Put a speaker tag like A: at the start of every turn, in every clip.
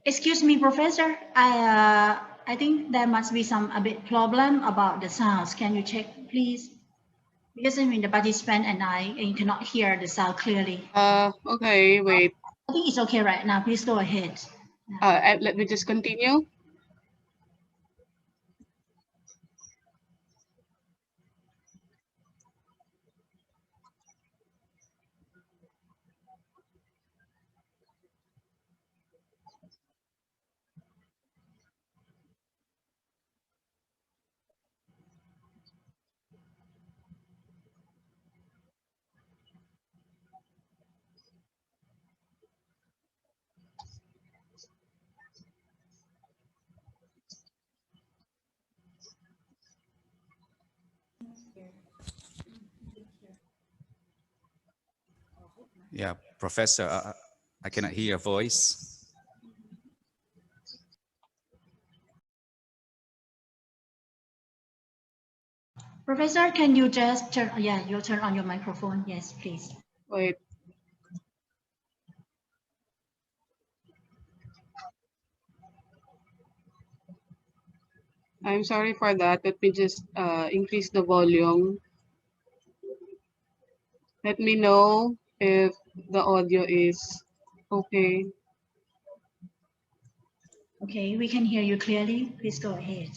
A: Excuse me, Professor. I think there must be some a bit problem about the sounds. Can you check, please? Because I mean the participant and I cannot hear the sound clearly.
B: Okay, wait.
A: I think it's okay right now. Please go ahead.
B: Let me just continue.
C: Yeah, Professor, I cannot hear your voice.
A: Professor, can you just turn? Yeah, you turn on your microphone. Yes, please.
B: Wait. I'm sorry for that. Let me just increase the volume. Let me know if the audio is okay.
A: Okay, we can hear you clearly. Please go ahead.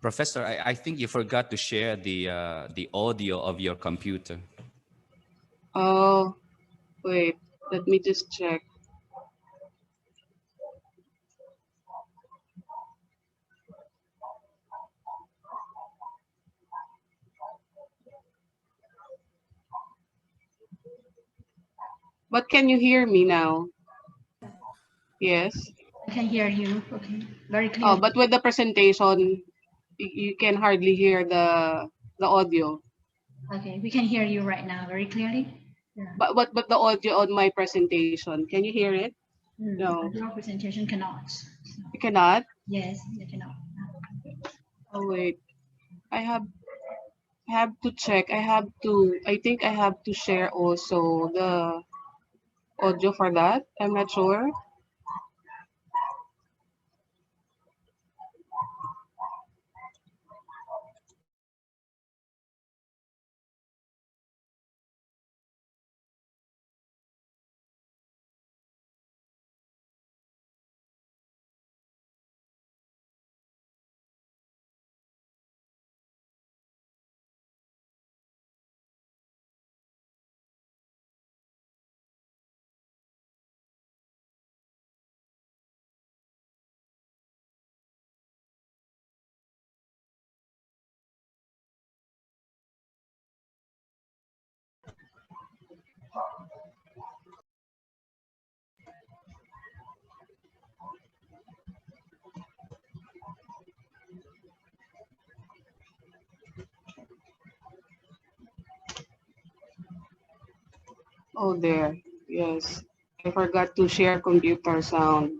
C: Professor, I think you forgot to share the audio of your computer.
B: Oh, wait. Let me just check. But can you hear me now? Yes.
A: I can hear you. Okay, very clear.
B: Oh, but with the presentation, you can hardly hear the audio.
A: Okay, we can hear you right now very clearly. Yeah.
B: But the audio on my presentation, can you hear it? No.
A: Your presentation cannot.
B: You cannot?
A: Yes, you cannot.
B: Oh wait. I have to check. I think I have to share also the audio for that. I'm not sure. Oh, there. Yes. I forgot to share computer sound.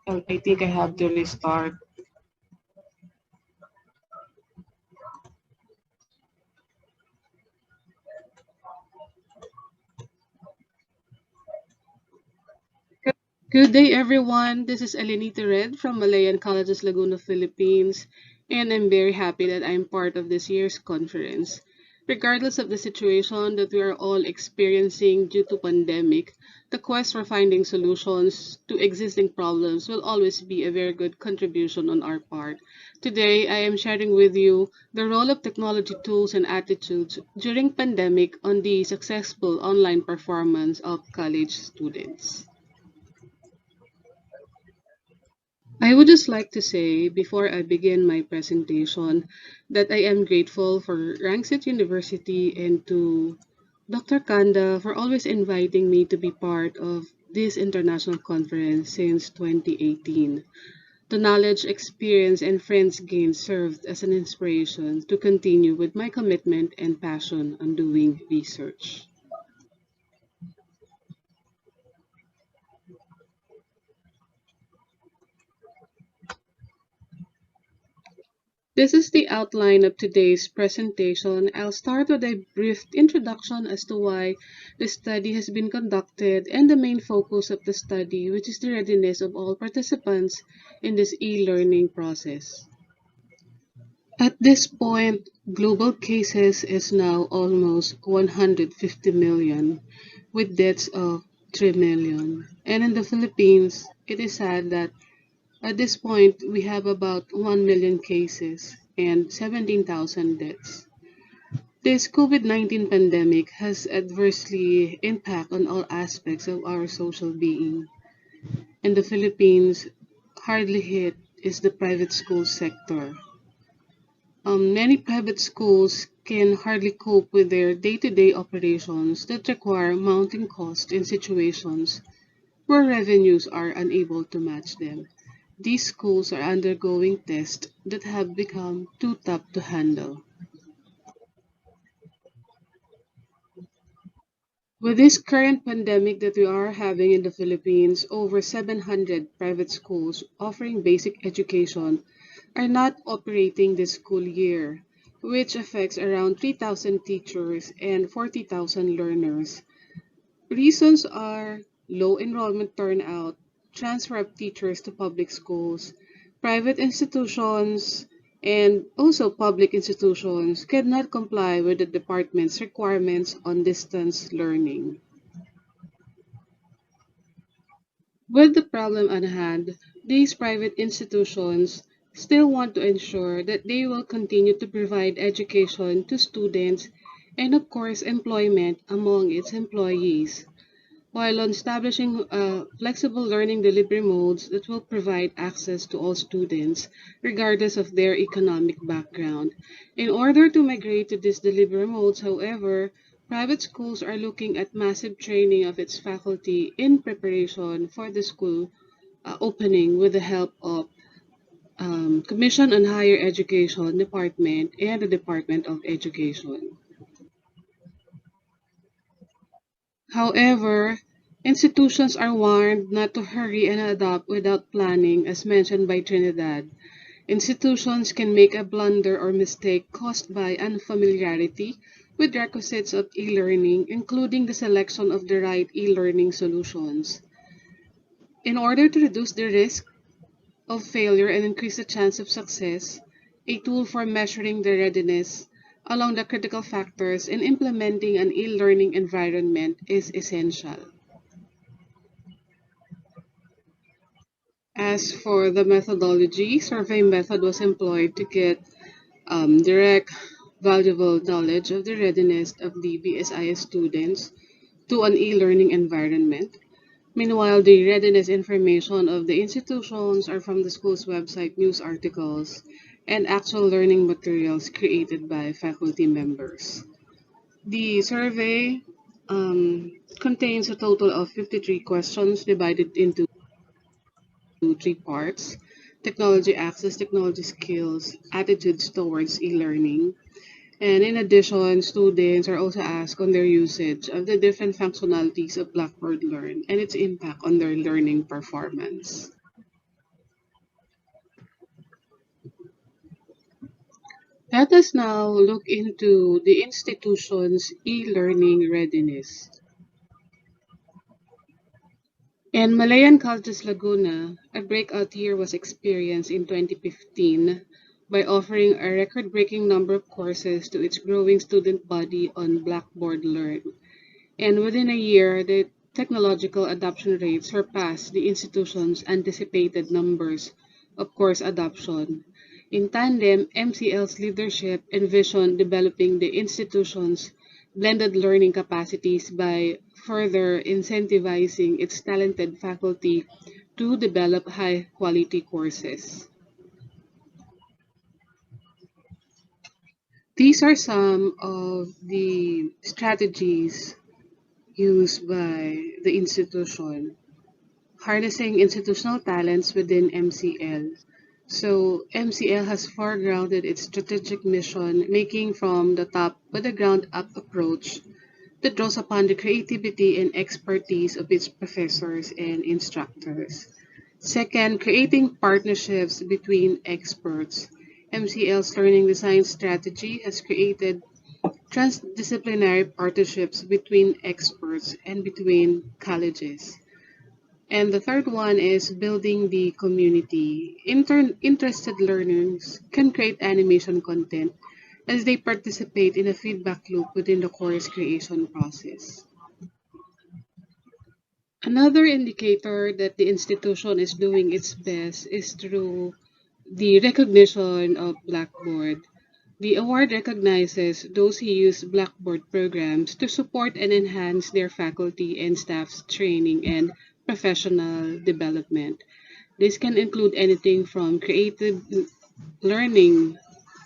B: I think I have to restart. Good day, everyone. This is Ellenita from Malayan Colleges, Laguna, Philippines, and I'm very happy that I'm part of this year's conference. Regardless of the situation that we are all experiencing due to pandemic, the quest for finding solutions to existing problems will always be a very good contribution on our part. Today, I am sharing with you the role of technology tools and attitudes during pandemic on the successful online performance of college students. I would just like to say, before I begin my presentation, that I am grateful for Rangsit University and to Dr. Kanda for always inviting me to be part of this international conference since 2018. The knowledge, experience, and friends gained served as an inspiration to continue with my commitment and passion on doing research. This is the outline of today's presentation. I'll start with a brief introduction as to why the study has been conducted and the main focus of the study, which is the readiness of all participants in this e-learning process. At this point, global cases is now almost 150 million, with deaths of 3 million. And in the Philippines, it is sad that at this point, we have about 1 million cases and 17,000 deaths. This COVID-19 pandemic has adversely impact on all aspects of our social being. In the Philippines, hardly hit is the private school sector. Many private schools can hardly cope with their day-to-day operations that require mounting costs in situations where revenues are unable to match them. These schools are undergoing tests that have become too tough to handle. With this current pandemic that we are having in the Philippines, over 700 private schools offering basic education are not operating this school year, which affects around 3,000 teachers and 40,000 learners. Reasons are low enrollment turnout, transfer of teachers to public schools, private institutions, and also public institutions cannot comply with the department's requirements on distance learning. With the problem at hand, these private institutions still want to ensure that they will continue to provide education to students and, of course, employment among its employees, while on establishing flexible learning delivery modes that will provide access to all students, regardless of their economic background. In order to migrate to these delivery modes, however, private schools are looking at massive training of its faculty in preparation for the school opening with the help of Commission on Higher Education Department and the Department of Education. However, institutions are warned not to hurry and adopt without planning, as mentioned by Trinidad. Institutions can make a blunder or mistake caused by unfamiliarity with requisites of e-learning, including the selection of the right e-learning solutions. In order to reduce the risk of failure and increase the chance of success, a tool for measuring the readiness along the critical factors in implementing an e-learning environment is essential. As for the methodology, survey method was employed to get direct, valuable knowledge of the readiness of the BSIS students to an e-learning environment. Meanwhile, the readiness information of the institutions are from the school's website news articles and actual learning materials created by faculty members. The survey contains a total of 53 questions divided into three parts: technology access, technology skills, attitudes towards e-learning. And in addition, students are also asked on their usage of the different functionalities of Blackboard Learn and its impact on their learning performance. Let us now look into the institution's e-learning readiness. In Malayan Colleges Laguna, a breakout year was experienced in 2015 by offering a record-breaking number of courses to its growing student body on Blackboard Learn. And within a year, the technological adoption rate surpassed the institution's anticipated numbers of course adoption. In tandem, MCL's leadership envisioned developing the institution's blended learning capacities by further incentivizing its talented faculty to develop high-quality courses. These are some of the strategies used by the institution, harnessing institutional talents within MCL. So MCL has foregrounded its strategic mission, making from the top with a ground up approach that draws upon the creativity and expertise of its professors and instructors. Second, creating partnerships between experts. MCL's learning design strategy has created transdisciplinary partnerships between experts and between colleges. And the third one is building the community. Interested learners can create animation content as they participate in a feedback loop within the course creation process. Another indicator that the institution is doing its best is through the recognition of Blackboard. The award recognizes those who use Blackboard programs to support and enhance their faculty and staff's training and professional development. This can include anything from creative learning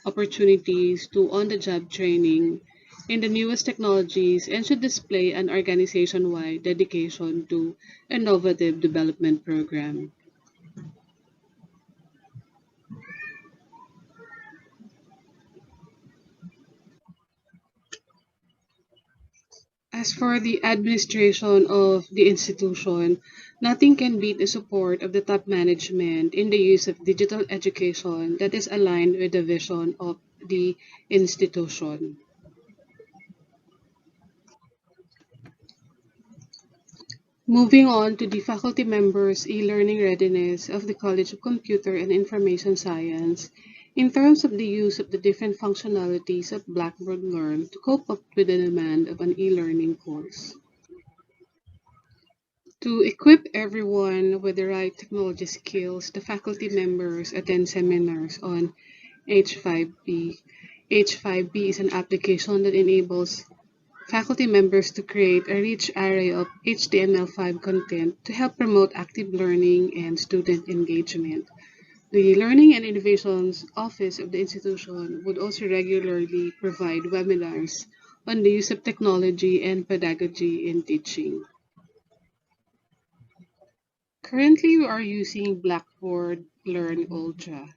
B: opportunities to on-the-job training in the newest technologies and should display an organization-wide dedication to innovative development program. As for the administration of the institution, nothing can beat the support of the top management in the use of digital education that is aligned with the vision of the institution. Moving on to the faculty members' e-learning readiness of the College of Computer and Information Science in terms of the use of the different functionalities of Blackboard Learn to cope up with the demand of an e-learning course. To equip everyone with the right technology skills, the faculty members attend seminars on H5P. H5P is an application that enables faculty members to create a rich array of HTML5 content to help promote active learning and student engagement. The Learning and Innovations Office of the institution would also regularly provide webinars on the use of technology and pedagogy in teaching. Currently, we are using Blackboard Learn Ultra.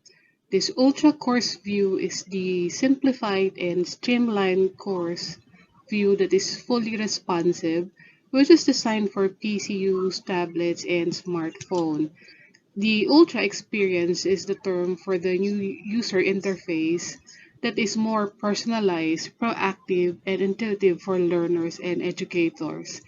B: This Ultra course view is the simplified and streamlined course view that is fully responsive, which is designed for PCUs, tablets, and smartphone. The Ultra experience is the term for the new user interface that is more personalized, proactive, and intuitive for learners and educators.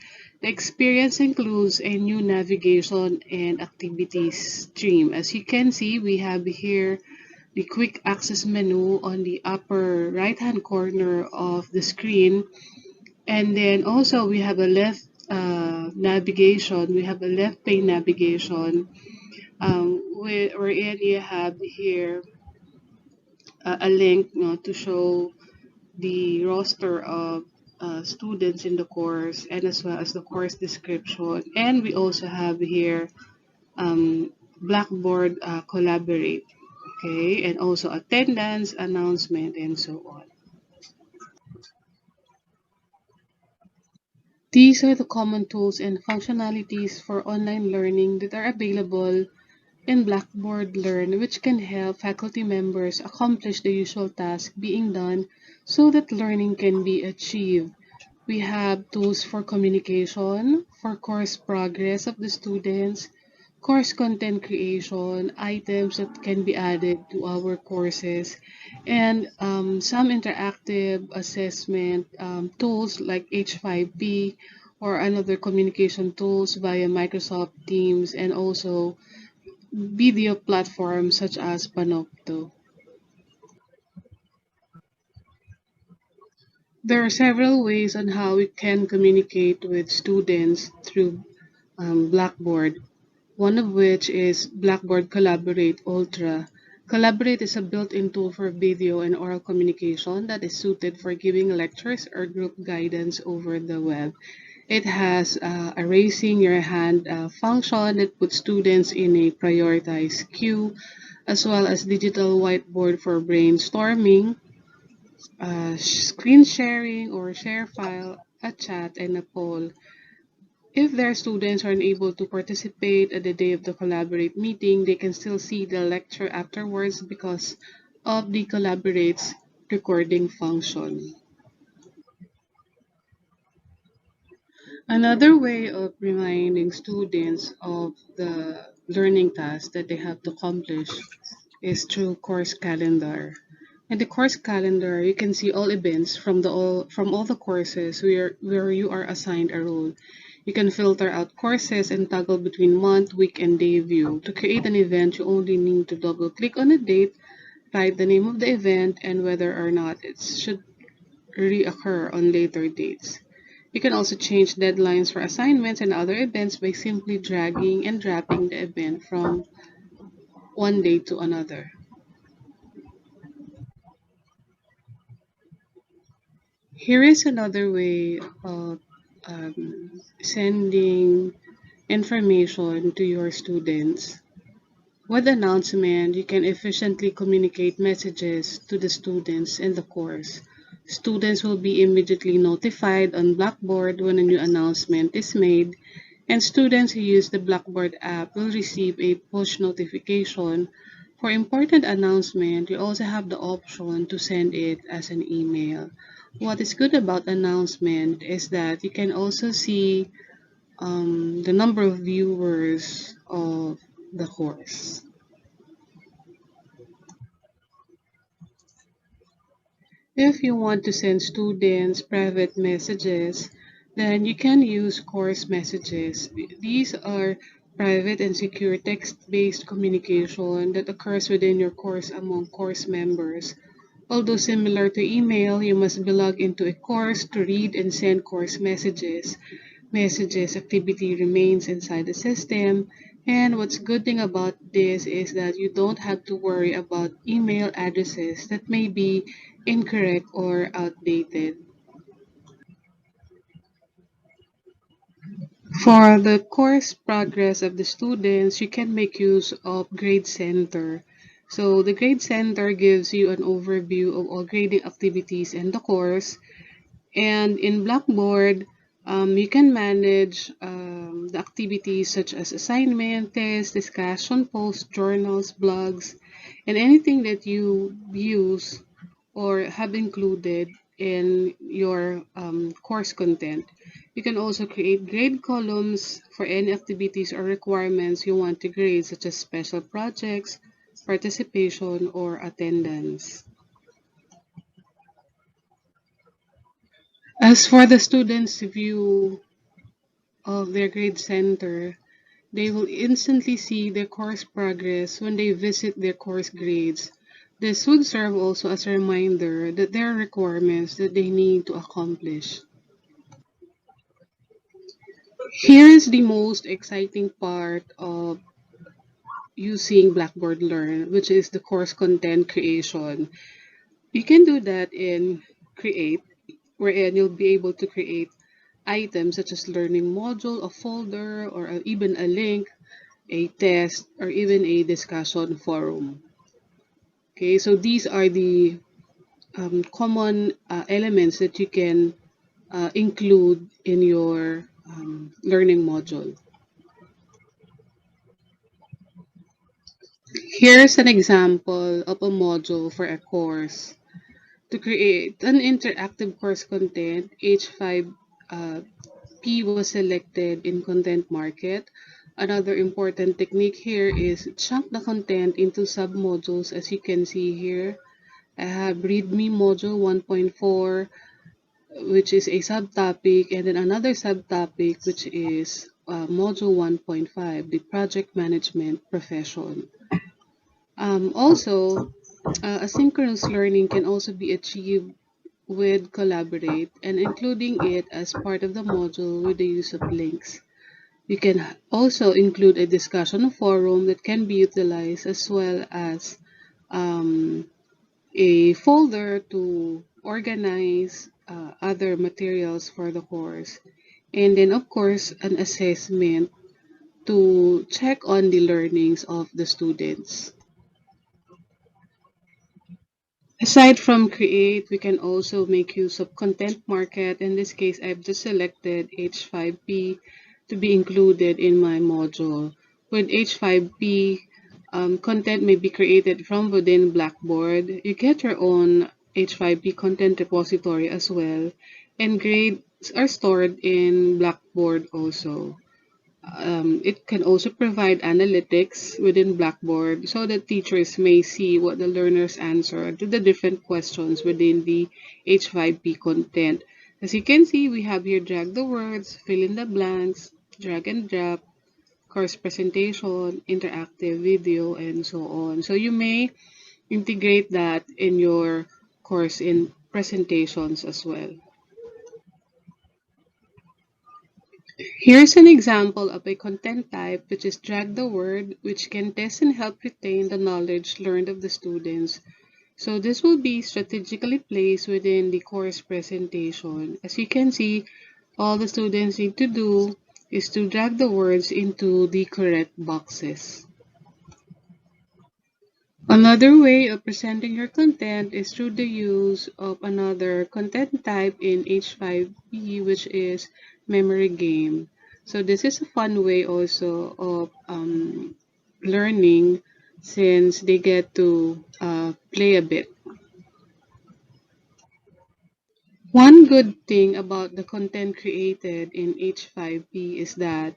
B: The experience includes a new navigation and activities stream. As you can see, we have here the quick access menu on the upper right-hand corner of the screen. And then also we have a left navigation, we have a left pane navigation wherein you have here a link to show the roster of students in the course and as well as the course description. And we also have here Blackboard Collaborate, okay, and also attendance, announcement, and so on. These are the common tools and functionalities for online learning that are available in Blackboard Learn, which can help faculty members accomplish the usual task being done so that learning can be achieved. We have tools for communication, for course progress of the students, course content creation, items that can be added to our courses, and some interactive assessment tools like H5P or another communication tools via Microsoft Teams, and also video platforms such as Panopto. There are several ways on how we can communicate with students through Blackboard, one of which is Blackboard Collaborate Ultra. Collaborate is a built-in tool for video and oral communication that is suited for giving lectures or group guidance over the web. It has a raising your hand function that puts students in a prioritized queue, as well as digital whiteboard for brainstorming, screen sharing or share file, a chat, and a poll. If their students are unable to participate at the day of the Collaborate meeting, they can still see the lecture afterwards because of the Collaborate's recording function. Another way of reminding students of the learning tasks that they have to accomplish is through course calendar. In the course calendar, you can see all events from all the courses where you are assigned a role. You can filter out courses and toggle between month, week, and day view. To create an event, you only need to double click on a date, write the name of the event, and whether or not it should reoccur on later dates. You can also change deadlines for assignments and other events by simply dragging and dropping the event from one day to another. Here is another way of sending information to your students. With announcement, you can efficiently communicate messages to the students in the course. Students will be immediately notified on Blackboard when a new announcement is made, and students who use the Blackboard app will receive a push notification. For important announcement, you also have the option to send it as an email. What is good about announcement is that you can also see the number of viewers of the course. If you want to send students private messages, then you can use course messages. These are private and secure text-based communication that occurs within your course among course members. Although similar to email, you must be logged into a course to read and send course messages. Messages activity remains inside the system, and what's good thing about this is that you don't have to worry about email addresses that may be incorrect or outdated. For the course progress of the students, you can make use of Grade Center. So the Grade Center gives you an overview of all grading activities in the course. And in Blackboard, you can manage the activities such as assignment, tests, discussion posts, journals, blogs, and anything that you use or have included in your course content. You can also create grade columns for any activities or requirements you want to grade, such as special projects, participation, or attendance. As for the students' view of their grade center, they will instantly see their course progress when they visit their course grades. This would serve also as a reminder that there are requirements that they need to accomplish. Here is the most exciting part of using Blackboard Learn, which is the course content creation. You can do that in Create, wherein you'll be able to create items such as learning module, a folder, or even a link, a test, or even a discussion forum. Okay, so these are the common elements that you can include in your learning module. Here's an example of a module for a course. To create an interactive course content, H5P was selected in Content Market. Another important technique here is chunk the content into submodules, as you can see here. I have README module 1.4, which is a subtopic, and then another subtopic, which is module 1.5, the project management profession. Also, asynchronous learning can also be achieved with Collaborate and including it as part of the module with the use of links. You can also include a discussion forum that can be utilized as well as um, a folder to organize other materials for the course. And then, of course, an assessment to check on the learnings of the students. Aside from create, we can also make use of content market. In this case, I've just selected H5P to be included in my module. With H5P, content may be created from within Blackboard. You get your own H5P content repository as well, and grades are stored in Blackboard also. It can also provide analytics within Blackboard so that teachers may see what the learners answer to the different questions within the H5P content. As you can see, we have here drag the words, fill in the blanks, drag and drop, course presentation, interactive video, and so on. So you may integrate that in your course in presentations as well. Here's an example of a content type which is drag the word, which can test and help retain the knowledge learned of the students. So this will be strategically placed within the course presentation. As you can see, all the students need to do is to drag the words into the correct boxes. Another way of presenting your content is through the use of another content type in H5P, which is memory game. So this is a fun way also of learning since they get to play a bit. One good thing about the content created in H5P is that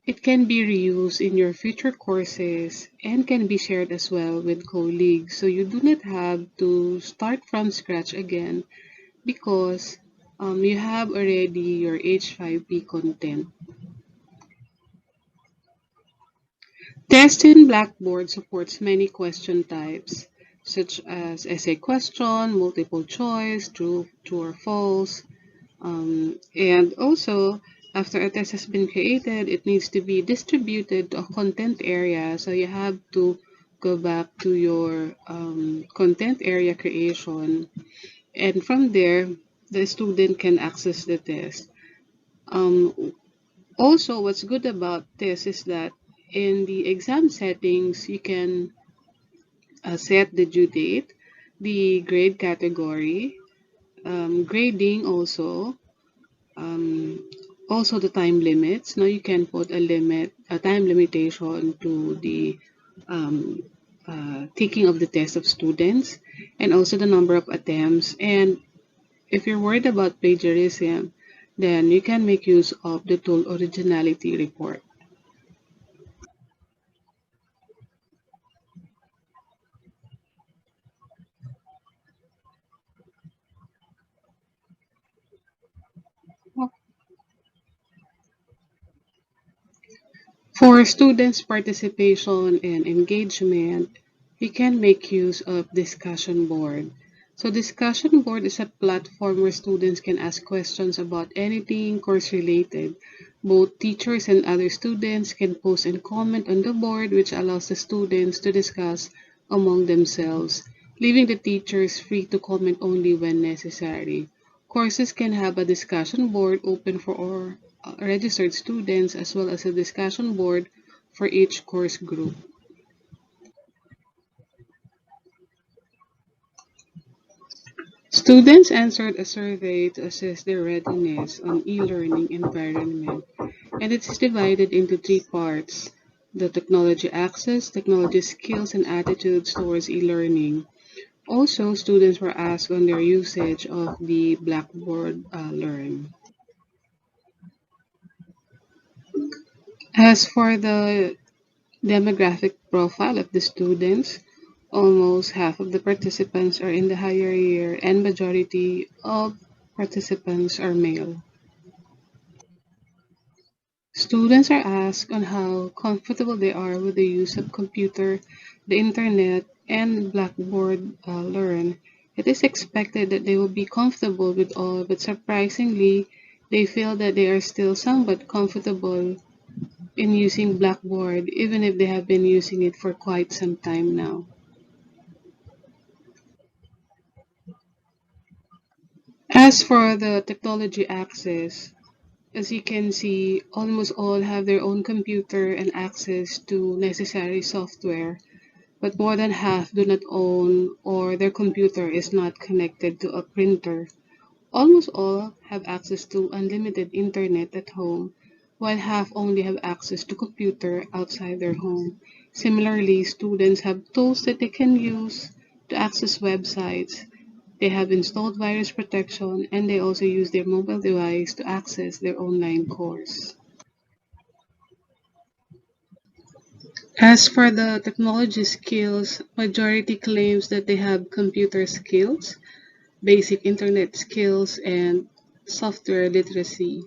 B: it can be reused in your future courses and can be shared as well with colleagues. So you do not have to start from scratch again because you have already your H5P content. Test in Blackboard supports many question types, such as essay question, multiple choice, true or false, and also, after a test has been created, it needs to be distributed to a content area. So you have to go back to your content area creation. And from there, the student can access the test. Also, what's good about this is that in the exam settings, you can set the due date, the grade category, grading also, um, also the time limits. Now you can put a time limitation to the um, taking of the test of students, and also the number of attempts. And if you're worried about plagiarism, then you can make use of the tool originality report. For students' participation and engagement, you can make use of discussion board. So discussion board is a platform where students can ask questions about anything course related. Both teachers and other students can post and comment on the board, which allows the students to discuss among themselves, leaving the teachers free to comment only when necessary. Courses can have a discussion board open for all registered students as well as a discussion board for each course group. Students answered a survey to assess their readiness on e-learning environment, and it is divided into three parts: the technology access, technology skills, and attitudes towards e-learning. Also, students were asked on their usage of the Blackboard Learn. As for the demographic profile of the students, almost half of the participants are in the higher year and majority of participants are male. Students are asked on how comfortable they are with the use of computer, the internet, and Blackboard Learn, It is expected that they will be comfortable with all, but surprisingly, they feel that they are still somewhat comfortable in using Blackboard, even if they have been using it for quite some time now. As for the technology access, as you can see, almost all have their own computer and access to necessary software, but more than half do not own or their computer is not connected to a printer. Almost all have access to unlimited internet at home, while half only have access to computer outside their home. Similarly, students have tools that they can use to access websites. They have installed virus protection, and they also use their mobile device to access their online course. As for the technology skills, majority claims that they have computer skills, basic internet skills, and software literacy.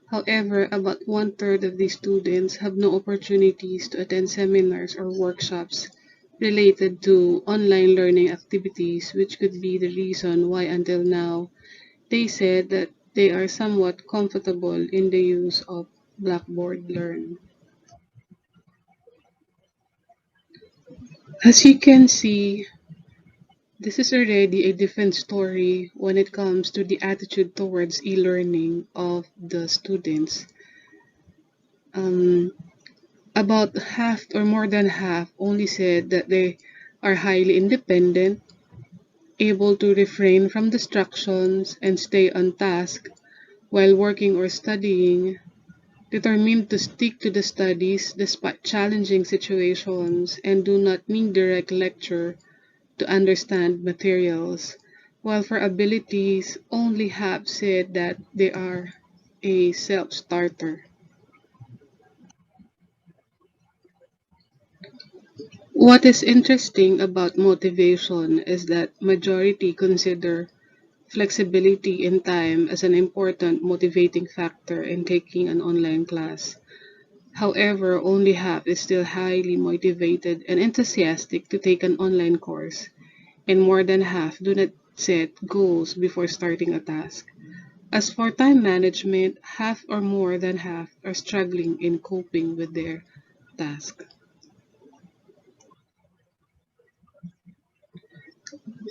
B: However, about one-third of these students have no opportunities to attend seminars or workshops related to online learning activities, which could be the reason why until now they said that they are somewhat comfortable in the use of Blackboard Learn. As you can see, this is already a different story when it comes to the attitude towards e-learning of the students. Um, about half or more than half only said that they are highly independent, able to refrain from distractions and stay on task while working or studying, determined to stick to the studies despite challenging situations, and do not need direct lecture to understand materials, while for abilities, only half said that they are a self-starter. What is interesting about motivation is that majority consider flexibility in time as an important motivating factor in taking an online class. However, only half is still highly motivated and enthusiastic to take an online course, and more than half do not set goals before starting a task. As for time management, half or more than half are struggling in coping with their task.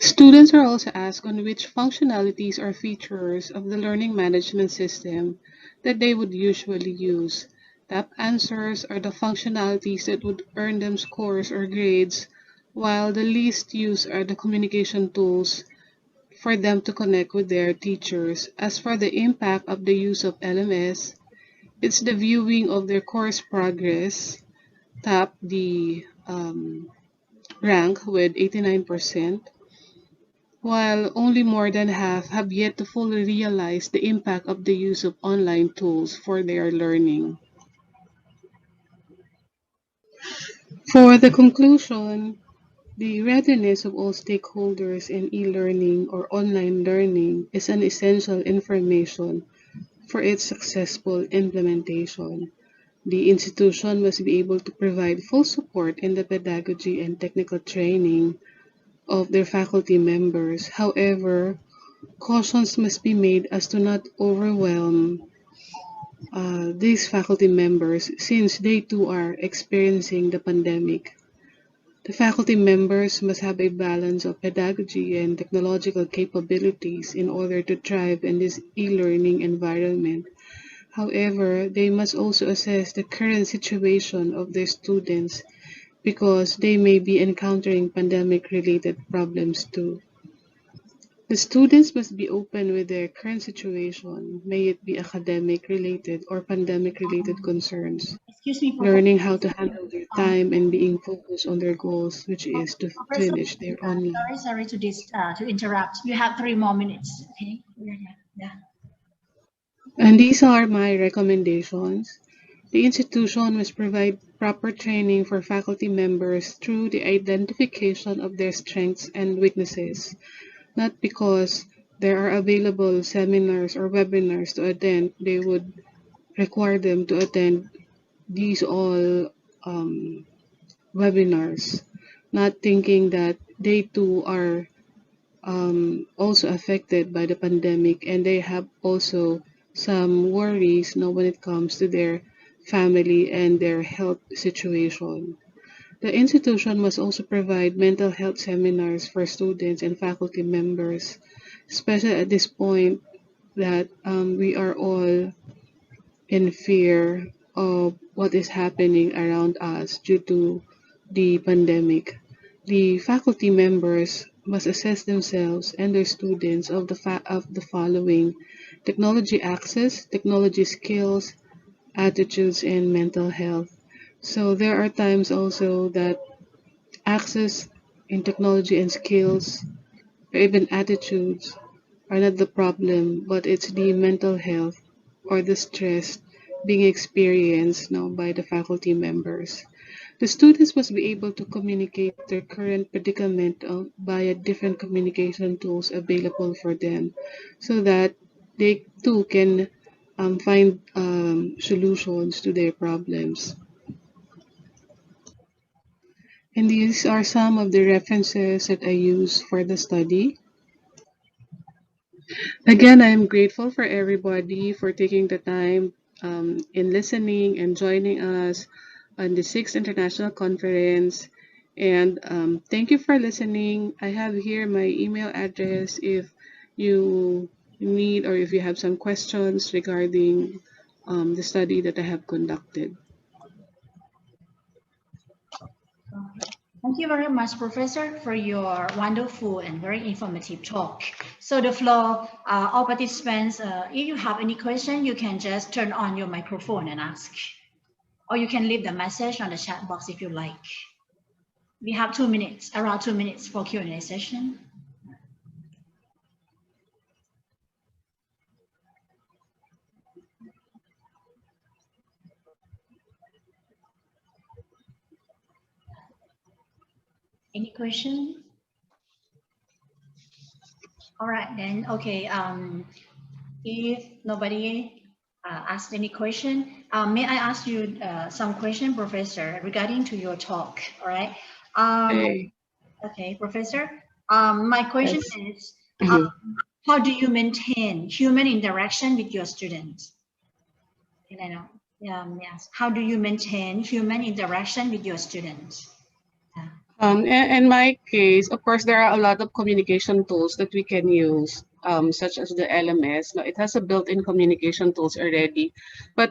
B: Students are also asked on which functionalities or features of the learning management system that they would usually use. Top answers are the functionalities that would earn them scores or grades, while the least used are the communication tools for them to connect with their teachers. As for the impact of the use of LMS, it's the viewing of their course progress, top the rank with 89%, while only more than half have yet to fully realize the impact of the use of online tools for their learning. For the conclusion, the readiness of all stakeholders in e-learning or online learning is an essential information for its successful implementation. The institution must be able to provide full support in the pedagogy and technical training of their faculty members. However, cautions must be made as to not overwhelm these faculty members since they too are experiencing the pandemic. The faculty members must have a balance of pedagogy and technological capabilities in order to thrive in this e-learning environment. However, they must also assess the current situation of their students because they may be encountering pandemic-related problems too. The students must be open with their current situation, may it be academic-related or pandemic-related concerns,
A: Excuse me, Professor.
B: learning how to handle their time and being focused on their goals, which is to
A: Professor,
B: finish their online.
A: sorry to interrupt. You have 3 more minutes. Okay. Yeah.
B: And these are my recommendations. The institution must provide proper training for faculty members through the identification of their strengths and weaknesses, not because there are available seminars or webinars to attend, they would require them to attend these all webinars, not thinking that they too are also affected by the pandemic, and they have also some worries now when it comes to their family and their health situation. The institution must also provide mental health seminars for students and faculty members, especially at this point that we are all in fear of what is happening around us due to the pandemic. The faculty members must assess themselves and their students of the following: technology access, technology skills, attitudes, and mental health. So there are times also that access in technology and skills or even attitudes are not the problem, but it's the mental health or the stress being experienced now by the faculty members. The students must be able to communicate their current predicament via different communication tools available for them so that they too can find solutions to their problems. And these are some of the references that I use for the study. Again, I'm grateful for everybody for taking the time in listening and joining us on the sixth international conference. And thank you for listening. I have here my email address if you need or if you have some questions regarding the study that I have conducted.
A: Thank you very much, Professor, for your wonderful and very informative talk. So the floor, all participants, if you have any question, you can just turn on your microphone and ask. Or you can leave the message on the chat box if you like. We have 2 minutes, around 2 minutes for Q&A session. Any question? All right, then, okay. If nobody asked any question, may I ask you some question, Professor, regarding to your talk, all right?
B: Okay.
A: Okay, Professor. My question
B: Yes.
A: is, how do you maintain human interaction with your students? Elena, yes. How do you maintain human interaction with your students?
B: In my case, of course, there are a lot of communication tools that we can use, such as the LMS. Now, it has a built-in communication tools already, but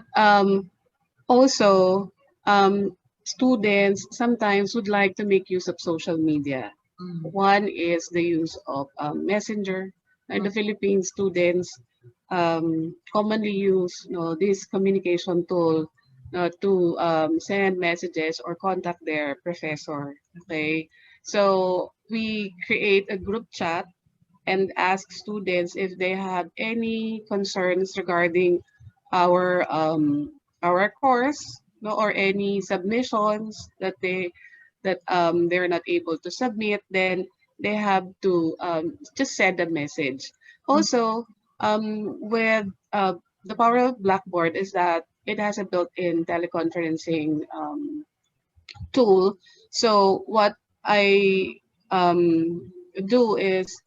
B: also students sometimes would like to make use of social media. One is the use of Messenger. In the Philippines, students commonly use this communication tool to send messages or contact their professor. Okay, so we create a group chat and ask students if they have any concerns regarding our course, no, or any submissions that they're not able to submit. Then they have to just send a message. Also, with the power of Blackboard is that it has a built-in teleconferencing tool. So what I do is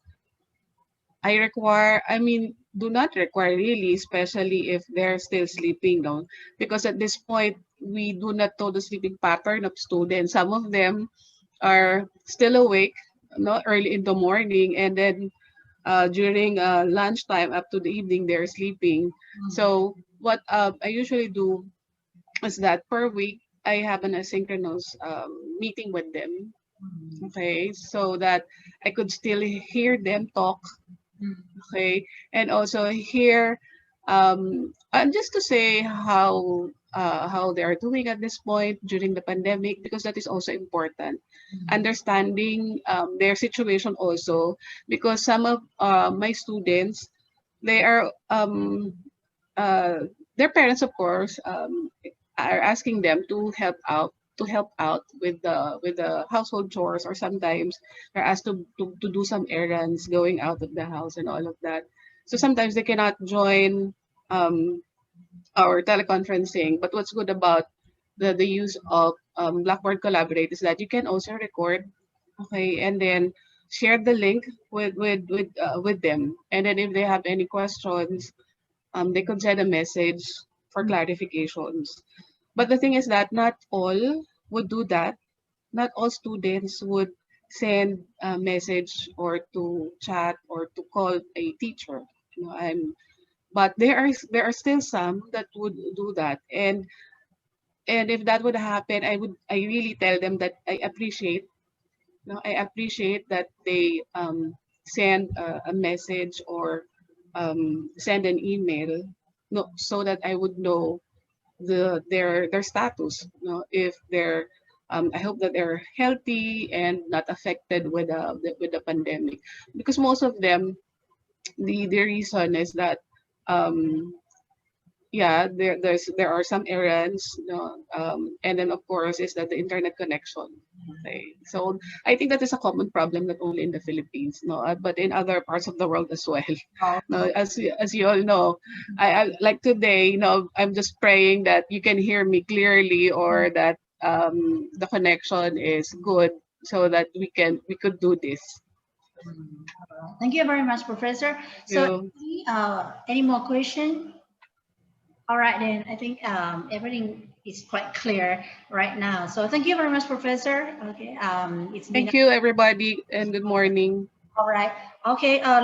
B: do not require really, especially if they're still sleeping, no? Because at this point, we do not know the sleeping pattern of students. Some of them are still awake, early in the morning, and then during lunchtime up to the evening, they're sleeping. So what I usually do is that per week, I have an asynchronous meeting with them, okay, so that I could still hear them talk, okay, and also hear and just to say how they are doing at this point during the pandemic, because that is also important. Understanding their situation also, because some of my students, they are their parents, of course, are asking them to help out with the household chores, or sometimes they're asked to do some errands going out of the house and all of that. So sometimes they cannot join our teleconferencing. But what's good about the use of Blackboard Collaborate is that you can also record, okay, and then share the link with them, and then if they have any questions, they could send a message for clarifications. But the thing is that not all would do that. Not all students would send a message or to chat or to call a teacher. You know, but there are still some that would do that, and if that would happen, I really tell them that I appreciate. No, I appreciate that they send a message or send an email, no, so that I would know their status. You know, if they're I hope that they're healthy and not affected with the pandemic, because most of them, the reason is that um, yeah, there are some errands, you know, and then of course is that the internet connection. Okay, so I think that is a common problem not only in the Philippines, no, but in other parts of the world as well. No, as you all know, I like today, you know, I'm just praying that you can hear me clearly or that the connection is good so that we could do this.
A: Thank you very much, Professor. So, any more question? All right, then I think everything is quite clear right now. So thank you very much, Professor. Okay,
B: Thank you, everybody, and good morning.
A: All right. Okay.